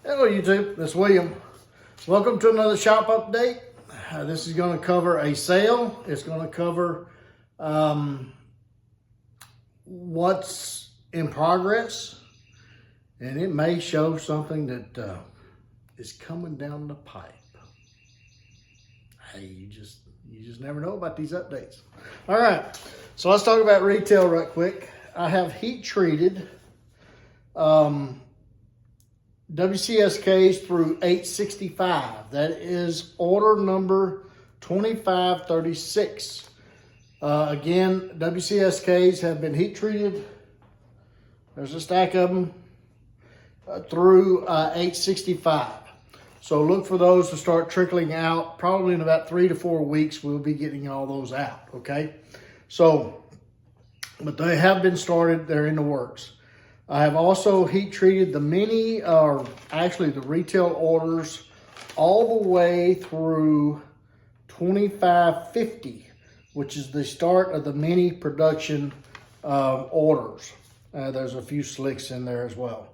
Hello YouTube, this is William. Welcome to another shop update. This is going to cover a sale. It's going to cover what's in progress, and it may show something that is coming down the pipe. Hey, you just never know about these updates. All right, so let's talk about retail right quick. I have heat treated WCSKs through 865. That is order number 2536. Again, WCSKs have been heat treated. There's a stack of them through 865. So look for those to start trickling out. Probably in about 3 to 4 weeks, we'll be getting all those out, okay? So, but they have been started. They're in the works. I have also heat treated the mini, or actually the retail orders, all the way through 2550, which is the start of the mini production orders. There's a few slicks in there as well.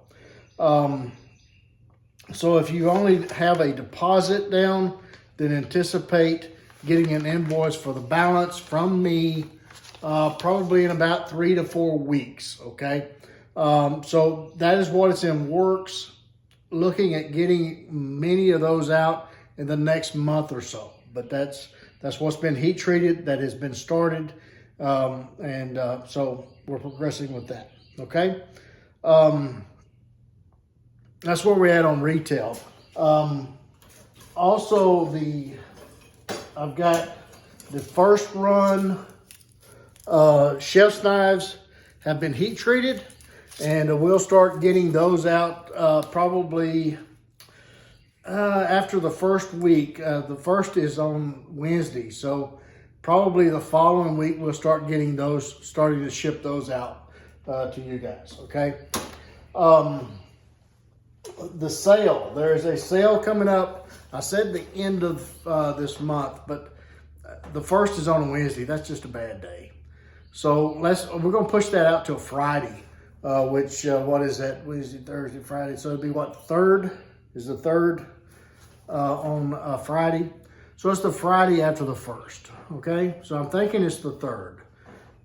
So if you only have a deposit down, then anticipate getting an invoice for the balance from me probably in about 3 to 4 weeks, okay? So that is what is in works. Looking at getting many of those out in the next month or so. But that's what's been heat treated, that has been started. So we're progressing with that, okay? That's where we're at on retail. Also, I've got the first run chef's knives have been heat treated. And we'll start getting those out probably after the first week. The first is on Wednesday. So probably the following week, we'll start getting those, starting to ship those out to you guys, okay? The sale, there is a sale coming up. I said the end of this month, but the first is on a Wednesday. That's just a bad day. So we're gonna push that out till Friday. Which, what is that? Wednesday, Thursday, Friday. So it'd be what, third? Is the third on Friday? So it's the Friday after the first, okay? So I'm thinking it's the third.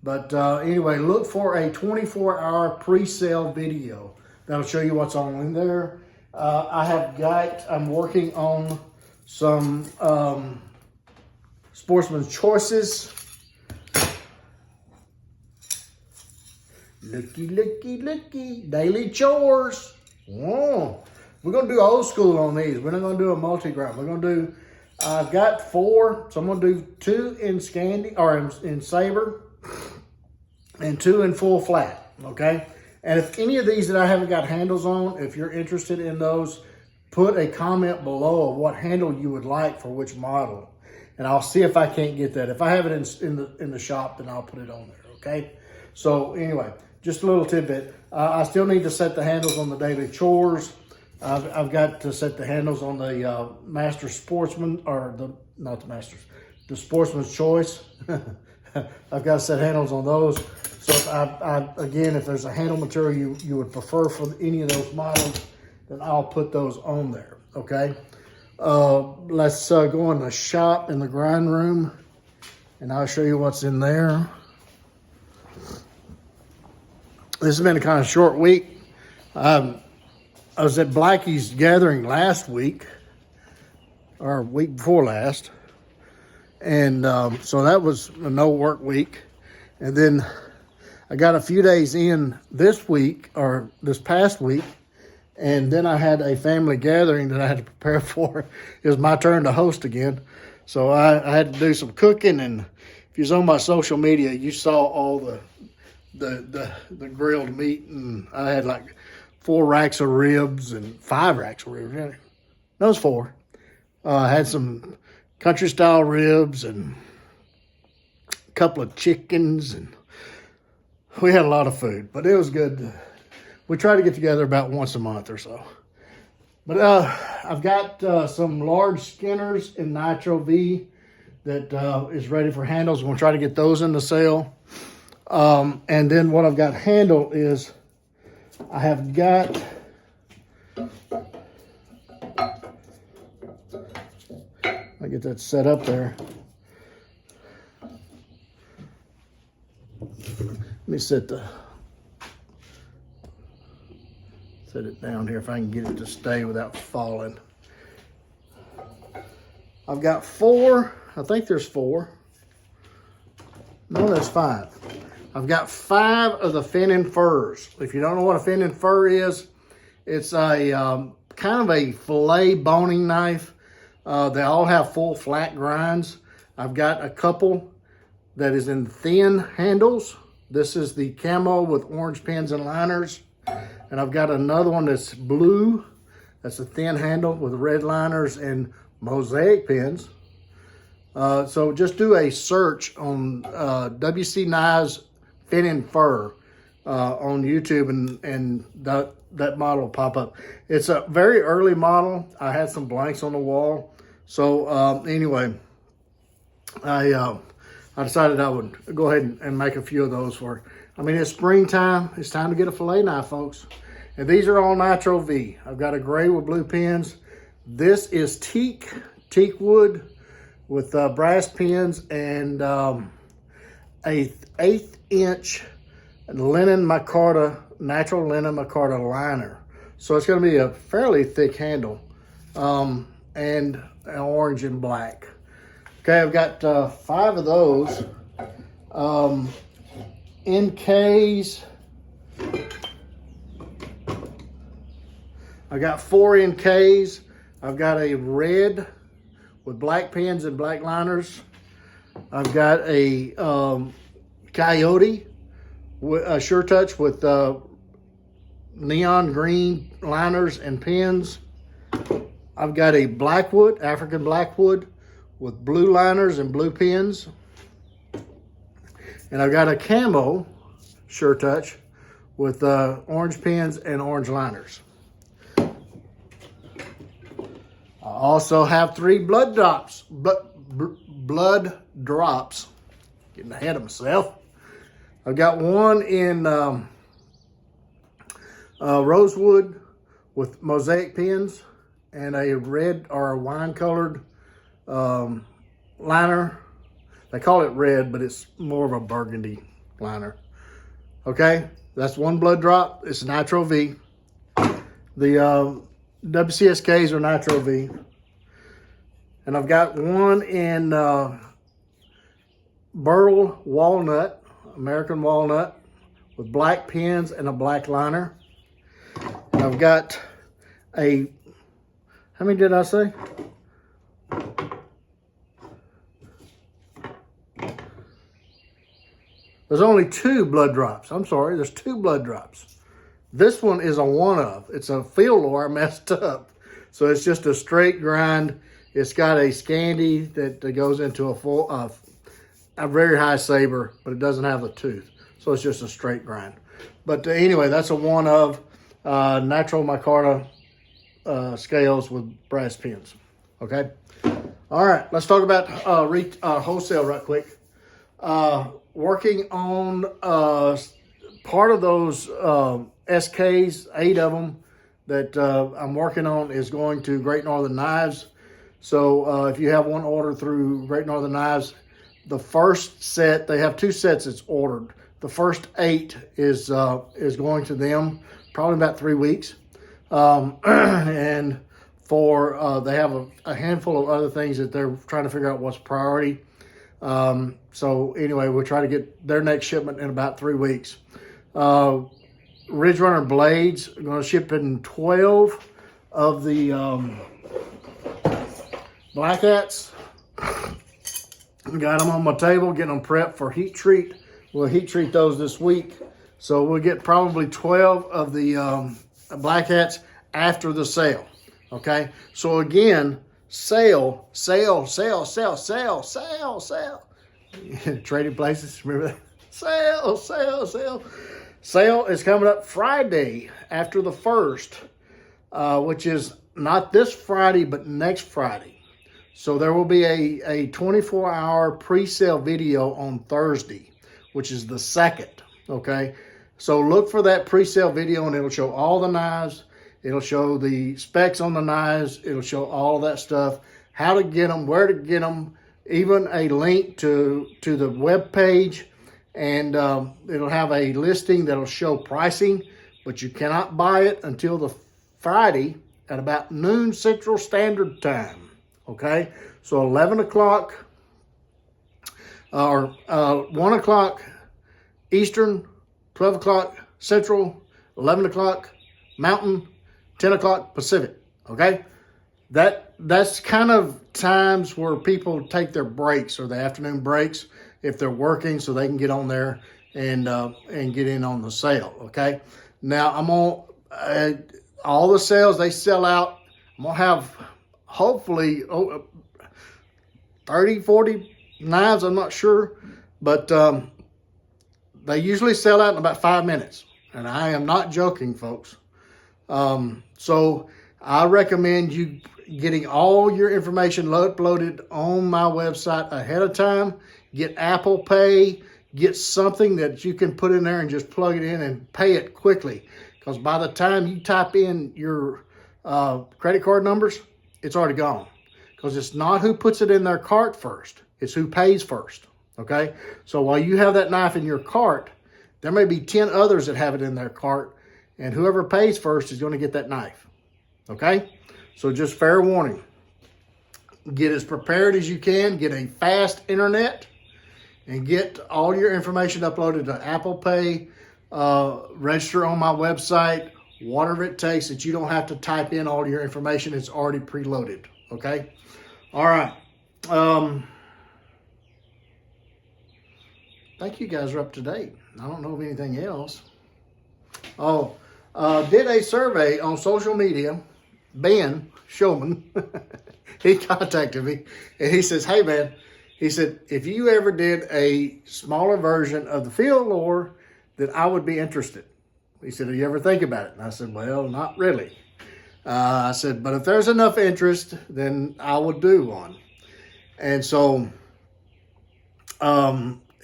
But anyway, look for a 24-hour pre-sale video. That'll show you what's on in there. I'm working on some Sportsman's Choices. Looky, daily chores. Whoa. We're going to do old school on these. We're not going to do a multi-gram. We're going to do, I've got 4, so I'm going to do 2 in Scandi, or in Sabre, and 2 in full flat, okay? And if any of these that I haven't got handles on, if you're interested in those, put a comment below of what handle you would like for which model. And I'll see if I can't get that. If I have it in the shop, then I'll put it on there, okay? So anyway, just a little tidbit. I still need to set the handles on the daily chores. I've got to set the handles on the Master Sportsman, or the Sportsman's Choice. I've got to set handles on those. So again, if there's a handle material you would prefer for any of those models, then I'll put those on there, okay? Let's go in the shop, in the grind room, and I'll show you what's in there. This has been a kind of short week. I was at Blackie's gathering last week, or week before last. And so that was a no work week. And then I got a few days in this week, or this past week. And then I had a family gathering that I had to prepare for. It was my turn to host again. So I had to do some cooking. And if you're on my social media, you saw all the grilled meat, and I had like 4 racks of ribs and 5 racks of ribs. Yeah. That was 4. I had some country style ribs and a couple of chickens, and we had a lot of food, but it was good. We try to get together about once a month or so. But I've got some large skinners in Nitro V that is ready for handles. We'll try to get those in the sale. And then what I've got handled is I have got to get that set up there. Let me set it down here if I can get it to stay without falling. I've got 4. I think there's 4. No, that's 5. I've got 5 of the fin and furs. If you don't know what a fin and fur is, it's a kind of a fillet boning knife. They all have full flat grinds. I've got a couple that is in thin handles. This is the camo with orange pins and liners. And I've got another one that's blue. That's a thin handle with red liners and mosaic pins. So just do a search on WC Knives Fin and Fur on YouTube, and that model will pop up. It's a very early model. I had some blanks on the wall. So anyway, I decided I would go ahead and make a few of those for, I mean, it's springtime. It's time to get a fillet knife, folks. And these are all Nitro V. I've got a gray with blue pins. This is teak wood with brass pins and a 1/8 inch linen micarta, natural linen micarta liner. So it's going to be a fairly thick handle, and an orange and black. Okay, I've got 5 of those. NKs. I got 4 NKs. I've got a red with black pins and black liners. I've got a Coyote, a Sure Touch with neon green liners and pins. I've got a Blackwood, African Blackwood, with blue liners and blue pins. And I've got a camo Sure Touch with orange pins and orange liners. I also have 3 blood drops. Blood drops. Getting ahead of myself. I've got one in rosewood with mosaic pins and a red or a wine colored liner. They call it red, but it's more of a burgundy liner. Okay, that's 1 blood drop. It's Nitro V. The WCSKs are Nitro V. And I've got one in burl walnut, American walnut, with black pins and a black liner. And I've got a, how many did I say? There's only 2 blood drops. I'm sorry, there's 2 blood drops. This one is a one of. It's a field lore I messed up. So it's just a straight grind. It's got a Scandi that goes into a full, a very high saber, but it doesn't have the tooth. So it's just a straight grind. But anyway, that's a one of natural micarta scales with brass pins. Okay. All right, let's talk about wholesale right quick. Working on part of those SKs, 8 of them that I'm working on is going to Great Northern Knives. So if you have one order through Great Northern Knives, the first set, they have 2 sets that's ordered. The first 8 is going to them, probably about 3 weeks. And for they have a handful of other things that they're trying to figure out what's priority. So anyway, we'll try to get their next shipment in about 3 weeks. Ridge Runner blades are going to ship in 12 of the Black Hats. Got them on my table, getting them prepped for heat treat. We'll heat treat those this week. So we'll get probably 12 of the Black Hats after the sale. Okay. So again, sale. Trading Places, remember that? Sale. Sale is coming up Friday after the 1st, which is not this Friday, but next Friday. So there will be a 24-hour pre-sale video on Thursday, which is the 2nd, okay? So look for that pre-sale video, and it'll show all the knives. It'll show the specs on the knives. It'll show all of that stuff, how to get them, where to get them, even a link to the web page, and it'll have a listing that'll show pricing, but you cannot buy it until the Friday at about noon Central Standard Time. Okay, so 11 o'clock or 1 o'clock Eastern, 12 o'clock Central, 11 o'clock Mountain, 10 o'clock Pacific. Okay, that's kind of times where people take their breaks or the afternoon breaks if they're working, so they can get on there and get in on the sale. Okay, now I'm on all the sales they sell out. I'm gonna have hopefully 30, 40 knives. I'm not sure, but they usually sell out in about 5 minutes, and I am not joking, folks. So I recommend you getting all your information uploaded on my website ahead of time. Get Apple Pay, get something that you can put in there and just plug it in and pay it quickly. Because by the time you type in your credit card numbers, it's already gone. Because it's not who puts it in their cart first, it's who pays first. Okay, so while you have that knife in your cart, there may be 10 others that have it in their cart, and whoever pays first is going to get that knife. Okay, so just fair warning. Get as prepared as you can, get a fast internet, and get all your information uploaded to Apple Pay, register on my website, whatever it takes, that you don't have to type in all your information. It's already preloaded. Okay, all right. I think you guys are up to date. I don't know of anything else. Oh, did a survey on social media. Ben Showman, he contacted me and he says, hey man, he said, if you ever did a smaller version of the field lore, then I would be interested. He said, do you ever think about it? And I said, well, not really. I said, but if there's enough interest, then I would do one. And so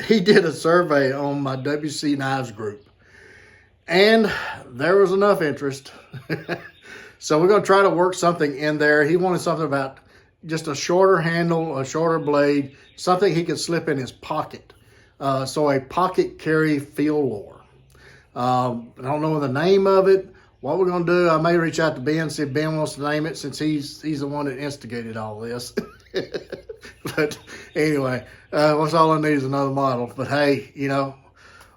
he did a survey on my WC Knives group, and there was enough interest. So we're going to try to work something in there. He wanted something about just a shorter handle, a shorter blade, something he could slip in his pocket. So a pocket carry field lore. I don't know the name of it. What we're going to do, I may reach out to Ben, see if Ben wants to name it, since he's the one that instigated all this. But anyway, what's all I need is another model. But hey, you know,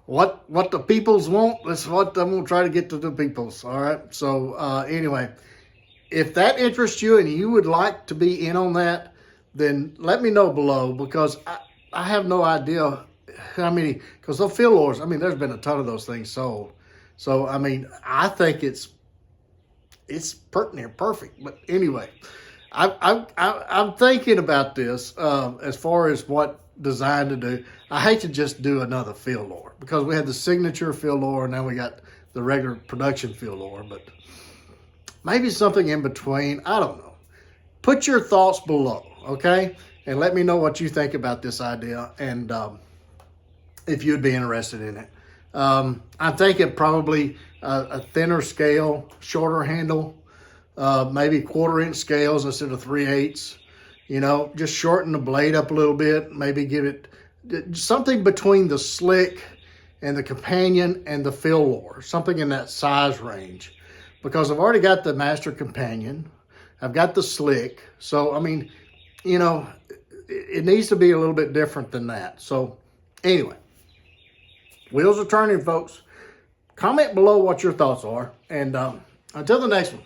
what the peoples want, that's what I'm going to try to get to the peoples. All right. So anyway, if that interests you and you would like to be in on that, then let me know below, because I have no idea how many, because those field lores, I mean, there's been a ton of those things sold. So, I mean, I think it's pretty near perfect. But anyway, I'm thinking about this as far as what design to do. I hate to just do another field lore, because we had the signature field lore and now we got the regular production field lore, but maybe something in between. I don't know. Put your thoughts below, okay? And let me know what you think about this idea, and if you'd be interested in it. I'm thinking probably a thinner scale, shorter handle, maybe 1/4 inch scales instead of 3/8. You know, just shorten the blade up a little bit. Maybe give it something between the slick and the companion and the field lore, something in that size range. Because I've already got the master companion, I've got the slick. So I mean, you know, it needs to be a little bit different than that. So anyway, wheels are turning, folks. Comment below what your thoughts are. And until the next one,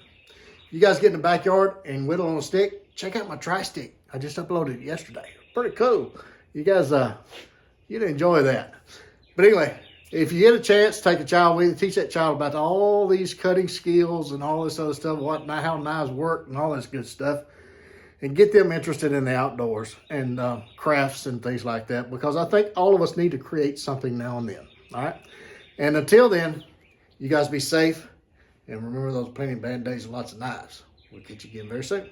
you guys get in the backyard and whittle on a stick, check out my tri-stick. I just uploaded it yesterday. Pretty cool. You guys, you'd enjoy that. But anyway, if you get a chance, take a child with you, teach that child about all these cutting skills and all this other stuff, how knives work and all this good stuff, and get them interested in the outdoors and crafts and things like that, because I think all of us need to create something now and then. All right. And until then, you guys be safe, and remember those plenty of bad days and lots of knives. We'll catch you again very soon.